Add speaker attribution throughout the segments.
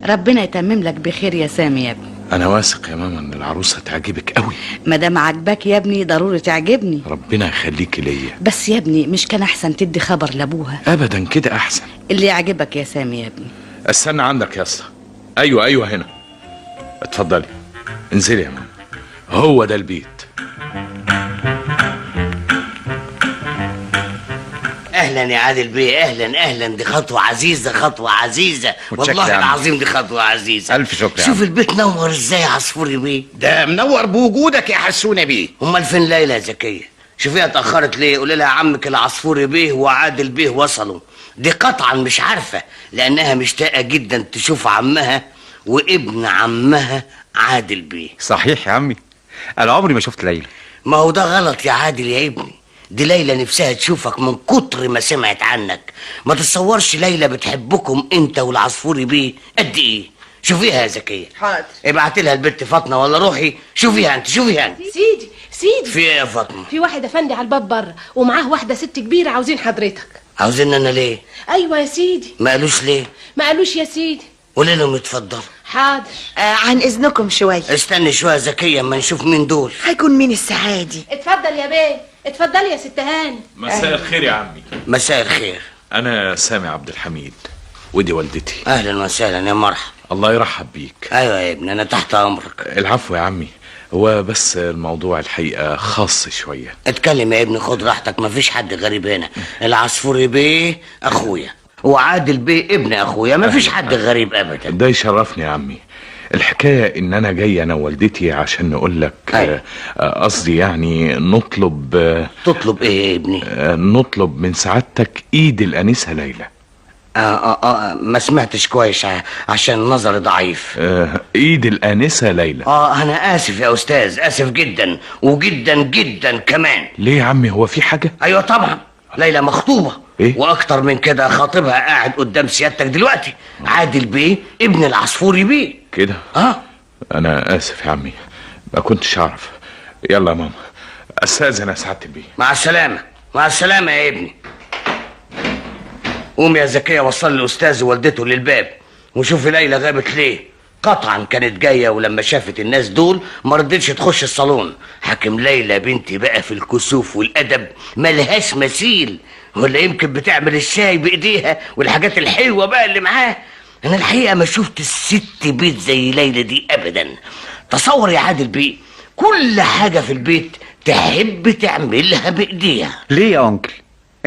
Speaker 1: ربنا يتمم لك بخير يا سامي يا ابني.
Speaker 2: انا واثق يا ماما ان العروسه تعجبك قوي.
Speaker 1: مادام عجباك يا ابني ضروري تعجبني.
Speaker 2: ربنا يخليكي ليا.
Speaker 1: بس يا ابني مش كان احسن تدي خبر لابوها؟
Speaker 2: ابدا كده احسن.
Speaker 1: اللي يعجبك يا سامي يا ابني.
Speaker 2: استنى عندك يا اسطى. ايوه هنا. اتفضلي انزلي يا ماما، هو ده البيت.
Speaker 3: اهلا يا عادل بيه، اهلا. دي خطوه عزيزه والله العظيم، دي خطوه عزيزه.
Speaker 2: الف شكر.
Speaker 3: شوف البيت نور ازاي يا عصفوري بيه.
Speaker 4: ده منور بوجودك يا حسونه بيه.
Speaker 3: امال فين ليلى يا زكيه؟ شوفيها اتاخرت ليه؟ قولي لها عمك العصفوري بيه وعادل بيه وصلوا. دي قطعا مش عارفه، لانها مشتاقه جدا تشوف عمها وابن عمها عادل بيه.
Speaker 5: صحيح يا عمي، انا عمري ما شفت ليلى.
Speaker 3: ما هو ده غلط يا عادل يا ابني، دي ليلى نفسها تشوفك من كتر ما سمعت عنك. ما تتصورش ليلى بتحبكم انت والعصفوري بيه قد ايه. شوفيها يا زكيه.
Speaker 6: حاضر.
Speaker 3: ابعت لها البت فاطمه ولا روحي شوفيها انت.
Speaker 6: سيدي
Speaker 3: في ايه يا فاطمه؟
Speaker 6: في واحد افندي على الباب بره ومعاه واحده ست كبيره عاوزين حضرتك.
Speaker 3: عاوزين انا ليه؟
Speaker 6: ايوه يا سيدي.
Speaker 3: ما قالوش ليه؟
Speaker 6: ما قالوش يا سيدي.
Speaker 3: قولي لهم يتفضلوا.
Speaker 6: حاضر.
Speaker 7: عن اذنكم شويه.
Speaker 3: استني شويه زكيه اما نشوف مين دول.
Speaker 7: هيكون مين الساعه دي؟
Speaker 6: اتفضل يا بيه، اتفضلي يا ست هاني.
Speaker 2: مساء الخير يا عمي.
Speaker 3: مساء الخير.
Speaker 2: انا سامي عبد الحميد ودي والدتي.
Speaker 3: اهلا وسهلا يا مرحبا.
Speaker 2: الله يرحب بيك.
Speaker 3: ايوه يا ابني انا تحت امرك.
Speaker 2: العفو يا عمي، هو بس الموضوع الحقيقه خاص شويه.
Speaker 3: اتكلم يا ابني، خد راحتك، مفيش حد غريب هنا. العصفوري بيه اخويا وعادل بيه ابن اخويا، مفيش حد غريب ابدا.
Speaker 2: ده يشرفني يا عمي. الحكايه ان انا جاي انا ووالدتي عشان نقول لك قصدي يعني نطلب.
Speaker 3: تطلب ايه يا ابني؟
Speaker 2: نطلب من سعادتك ايد الانسه ليلى.
Speaker 3: ما سمعتش كويس عشان نظري ضعيف.
Speaker 2: ايد الانسه ليلى.
Speaker 3: انا اسف يا استاذ، اسف جدا وجدا كمان.
Speaker 2: ليه يا عمي، هو في حاجه؟
Speaker 3: ايوه طبعا، ليلى مخطوبه.
Speaker 2: إيه؟
Speaker 3: واكتر من كده خاطبها قاعد قدام سيادتك دلوقتي، عادل بيه ابن العصفوري بيه.
Speaker 2: كده؟ انا اسف يا عمي، ما كنتش اعرف. يلا يا ماما استاذن يا سعاده البيه.
Speaker 3: مع السلامه يا ابني. قوم يا زكيه وصل الاستاذ ووالدته للباب وشوفي ليلى غابت ليه. قطعا كانت جايه، ولما شافت الناس دول ما رضتش تخش الصالون. حاكم ليلى بنتي بقى في الكسوف والادب ملهاش مثيل، ولا يمكن بتعمل الشاي بايديها والحاجات الحلوه بقى اللي معاه. انا الحقيقه ما شفت الست بيت زي ليلى دي ابدا. تصور يا عادل بيه، كل حاجه في البيت تحب تعملها بايديها.
Speaker 5: ليه يا انكل؟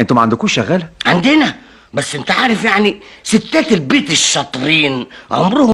Speaker 5: انتوا ما عندكوش شغاله؟
Speaker 3: عندنا، بس انت عارف يعني ستات البيت الشاطرين عمرهم